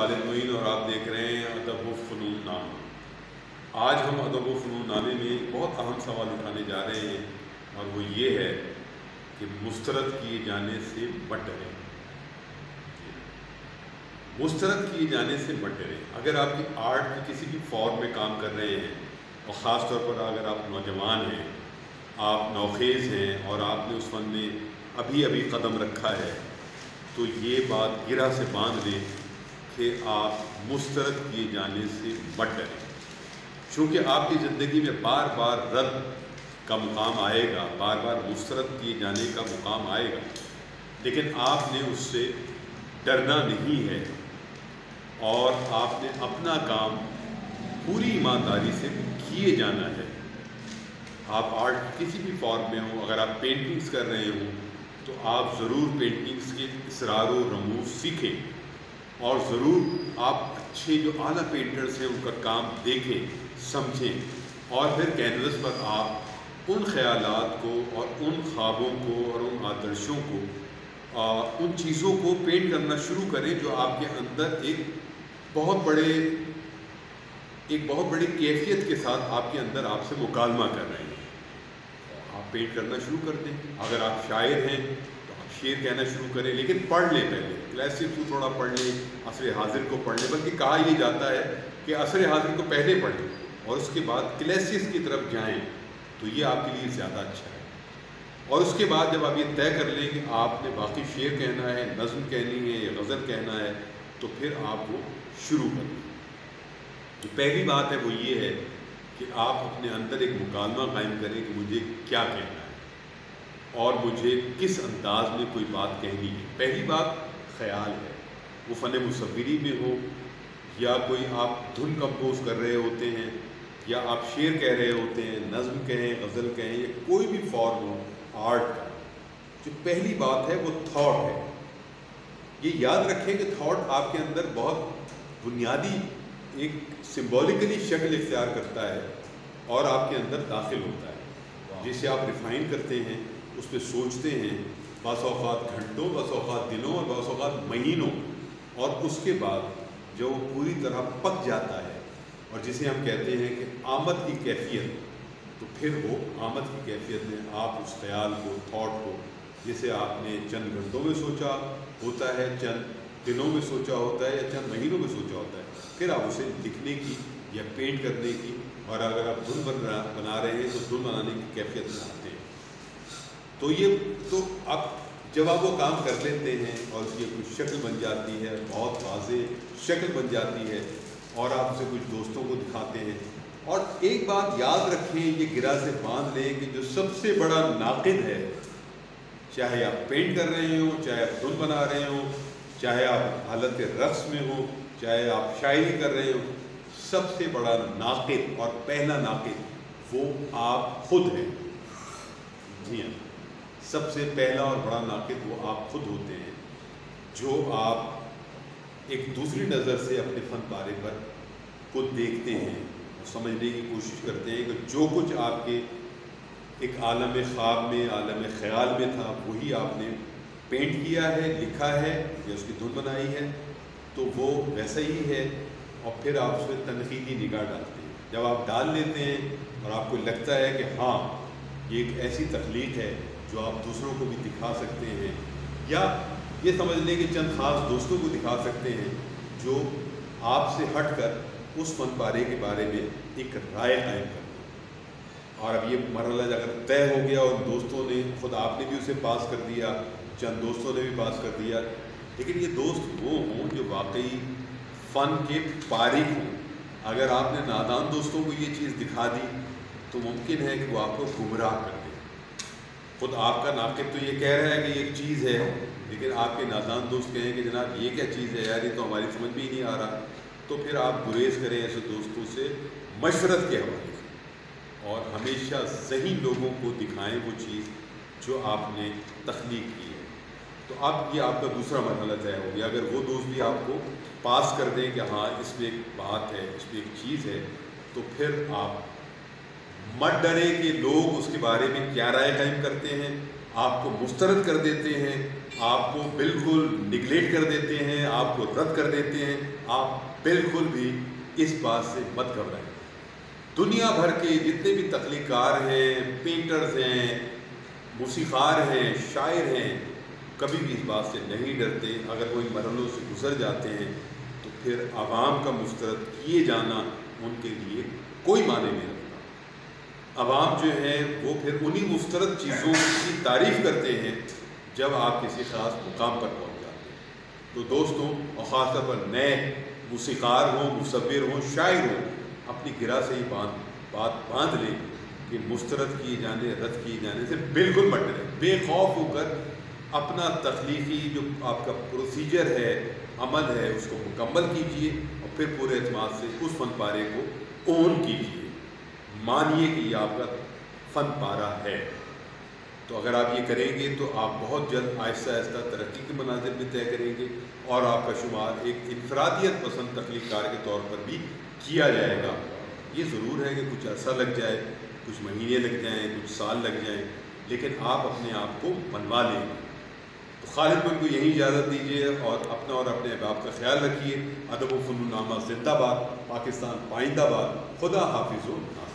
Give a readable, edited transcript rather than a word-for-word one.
خالد معین اور آپ دیکھ رہے ہیں ادب و فنون نامہ۔ آج ہم ادب و فنون نامے میں بہت اہم سوال اٹھانے جا رہے ہیں، اور وہ یہ ہے کہ مسترد کیے جانے سے مت ڈریں۔ مسترد کیے جانے سے مت ڈریں۔ اگر آپ کی آرٹ کی کسی بھی فارم میں کام کر رہے ہیں، اور خاص طور پر اگر آپ نوجوان ہیں، آپ نوخیز ہیں اور آپ نے اس فن میں ابھی ابھی قدم رکھا ہے، تو یہ بات گرہ سے باندھ لیں کہ آپ مسترد کیے جانے سے مت ڈریں، چونکہ آپ کی زندگی میں بار بار رد کا مقام آئے گا، بار بار مسترد کیے جانے کا مقام آئے گا، لیکن آپ نے اس سے ڈرنا نہیں ہے، اور آپ نے اپنا کام پوری ایمانداری سے کیے جانا ہے۔ آپ آرٹ کسی بھی فارم میں ہوں، اگر آپ پینٹنگز کر رہے ہوں تو آپ ضرور پینٹنگز کے اسرار و رموز سیکھیں، اور ضرور آپ اچھے جو اعلیٰ پینٹرز ہیں ان کا کام دیکھیں، سمجھیں، اور پھر کینوس پر آپ ان خیالات کو اور ان خوابوں کو اور ان آدرشوں کو، ان چیزوں کو پینٹ کرنا شروع کریں جو آپ کے اندر ایک بہت بڑی کیفیت کے ساتھ آپ کے اندر آپ سے مکالمہ کر رہے ہیں۔ آپ پینٹ کرنا شروع کر دیں۔ اگر آپ شاعر ہیں تو آپ شعر کہنا شروع کریں، لیکن پڑھ لیں، پہلے کلاسک کو تھوڑا پڑھ لیں، عصر حاضر کو پڑھ لیں، بلکہ کہا یہ جاتا ہے کہ عصر حاضر کو پہلے پڑھیں اور اس کے بعد کلاسک کی طرف جائیں، تو یہ آپ کے لیے زیادہ اچھا ہے۔ اور اس کے بعد جب آپ یہ طے کر لیں کہ آپ نے باقی شعر کہنا ہے، نظم کہنی ہے یا غزل کہنا ہے، تو پھر آپ وہ شروع کر دیں۔ جو پہلی بات ہے وہ یہ ہے کہ آپ اپنے اندر ایک مکالمہ قائم کریں کہ مجھے کیا کہنا ہے اور مجھے کس انداز میں کوئی بات کہنی ہے۔ پہلی بات خیال ہے، وہ فن مصوری میں ہو، یا کوئی آپ دھن کمپوز کر رہے ہوتے ہیں، یا آپ شعر کہہ رہے ہوتے ہیں، نظم کہیں، غزل کہیں، یا کوئی بھی فارم ہو آرٹ کا، جو پہلی بات ہے وہ تھاٹ ہے۔ یہ یاد رکھیں کہ تھاٹ آپ کے اندر بہت بنیادی ایک سمبولیکلی شکل اختیار کرتا ہے اور آپ کے اندر داخل ہوتا ہے، جسے آپ ریفائن کرتے ہیں، اس پہ سوچتے ہیں، بعض اوقات گھنٹوں، بعض اوقات دنوں اور بعض اوقات مہینوں، اور اس کے بعد جو وہ پوری طرح پک جاتا ہے، اور جسے ہم کہتے ہیں کہ آمد کی کیفیت، تو پھر وہ آمد کی کیفیت میں آپ اس خیال کو، تھاٹ کو، جسے آپ نے چند گھنٹوں میں سوچا ہوتا ہے، چند دنوں میں سوچا ہوتا ہے، یا چند مہینوں میں سوچا ہوتا ہے، پھر آپ اسے لکھنے کی یا پینٹ کرنے کی، اور اگر آپ دھن بنا رہے ہیں تو دھن بنانے کی کیفیت میں آتے ہیں۔ تو اب جب آپ وہ کام کر لیتے ہیں اور اس کی کچھ شکل بن جاتی ہے، بہت واضح شکل بن جاتی ہے، اور آپ اسے کچھ دوستوں کو دکھاتے ہیں، اور ایک بات یاد رکھیں، یہ گرہ سے باندھ لیں کہ جو سب سے بڑا ناقد ہے، چاہے آپ پینٹ کر رہے ہوں، چاہے آپ دھن بنا رہے ہوں، چاہے آپ حالت رقص میں ہوں، چاہے آپ شاعری کر رہے ہوں، سب سے بڑا ناقد اور پہلا ناقد وہ آپ خود ہیں۔ جی ہاں، سب سے پہلا اور بڑا ناقد وہ آپ خود ہوتے ہیں، جو آپ ایک دوسری نظر سے اپنے فن پارے پر خود دیکھتے ہیں اور سمجھنے کی کوشش کرتے ہیں کہ جو کچھ آپ کے ایک عالم خواب میں، عالم خیال میں تھا، وہی آپ نے پینٹ کیا ہے، لکھا ہے یا اس کی دھن بنائی ہے، تو وہ ویسا ہی ہے، اور پھر آپ اس میں تنقیدی نگاہ ڈالتے ہیں۔ جب آپ ڈال لیتے ہیں اور آپ کو لگتا ہے کہ ہاں یہ ایک ایسی تخلیق ہے جو آپ دوسروں کو بھی دکھا سکتے ہیں، یا یہ سمجھ لیں کہ چند خاص دوستوں کو دکھا سکتے ہیں جو آپ سے ہٹ کر اس فن پارے کے بارے میں ایک رائے قائم کرتے ہیں، اور اب یہ مرحلہ اگر طے ہو گیا اور دوستوں نے، خود آپ نے بھی اسے پاس کر دیا، چند دوستوں نے بھی پاس کر دیا، لیکن یہ دوست وہ ہوں جو واقعی فن کے فارغ ہوں۔ اگر آپ نے نادان دوستوں کو یہ چیز دکھا دی تو ممکن ہے کہ وہ آپ کو گمراہ کر دیں۔ خود آپ کا ناقد تو یہ کہہ رہا ہے کہ یہ ایک چیز ہے، لیکن آپ کے نادان دوست کہیں کہ جناب یہ کیا چیز ہے یار، یہ تو ہماری سمجھ میں ہی نہیں آ رہا، تو پھر آپ گریز کریں ایسے دوستوں سے مشورت کے حوالے سے، اور ہمیشہ ذہین لوگوں کو دکھائیں وہ چیز جو آپ نے تخلیق کی ہے۔ تو اب یہ آپ کا دوسرا مرحلہ طے ہو گیا۔ اگر وہ دوست بھی آپ کو پاس کر دیں کہ ہاں اس میں ایک بات ہے، اس میں ایک چیز ہے، تو پھر آپ مت ڈریں کہ لوگ اس کے بارے میں کیا رائے قائم کرتے ہیں، آپ کو مسترد کر دیتے ہیں، آپ کو بالکل نگلیکٹ کر دیتے ہیں، آپ کو رد کر دیتے ہیں، آپ بالکل بھی اس بات سے مت گھبرائیں۔ دنیا بھر کے جتنے بھی تخلیق کار ہیں، پینٹرز ہیں، موسیقار ہیں، شاعر ہیں، کبھی بھی اس بات سے نہیں ڈرتے۔ اگر کوئی مرحلوں سے گزر جاتے ہیں تو پھر عوام کا مسترد کیے جانا ان کے لیے کوئی معنی نہیں رکھتا۔ عوام جو ہے وہ پھر انہی مسترد چیزوں کی تعریف کرتے ہیں جب آپ کسی خاص مقام پر پہنچ جاتے ہیں۔ تو دوستوں، اور خاص طور پر نئے موسیقار ہوں، مصور ہوں، شاعر ہوں، اپنی گرہ سے ہی بات باندھ لیں کہ مسترد کیے جانے، رد کیے جانے سے بالکل مت ڈریں۔ بے خوف ہو کر اپنا تخلیقی جو آپ کا پروسیجر ہے، عمل ہے، اس کو مکمل کیجئے اور پھر پورے اعتماد سے اس فن پارے کو اون کیجئے۔ مانیے کہ یہ آپ کا فن پارہ ہے۔ تو اگر آپ یہ کریں گے تو آپ بہت جلد آہستہ آہستہ ترقی کے مناظر میں طے کریں گے اور آپ کا شمار ایک انفرادیت پسند تخلیق کار کے طور پر بھی کیا جائے گا۔ یہ ضرور ہے کہ کچھ عرصہ لگ جائے، کچھ مہینے لگ جائیں، کچھ سال لگ جائیں، لیکن آپ اپنے آپ کو منوا لیں گے۔ تو خالد بن کو یہی اجازت دیجیے اور اپنا اور اپنے احباب کا خیال رکھیے۔ ادب و فنون نامہ زندہ باد، پاکستان پائندہ باد، خدا حافظ و ناصر۔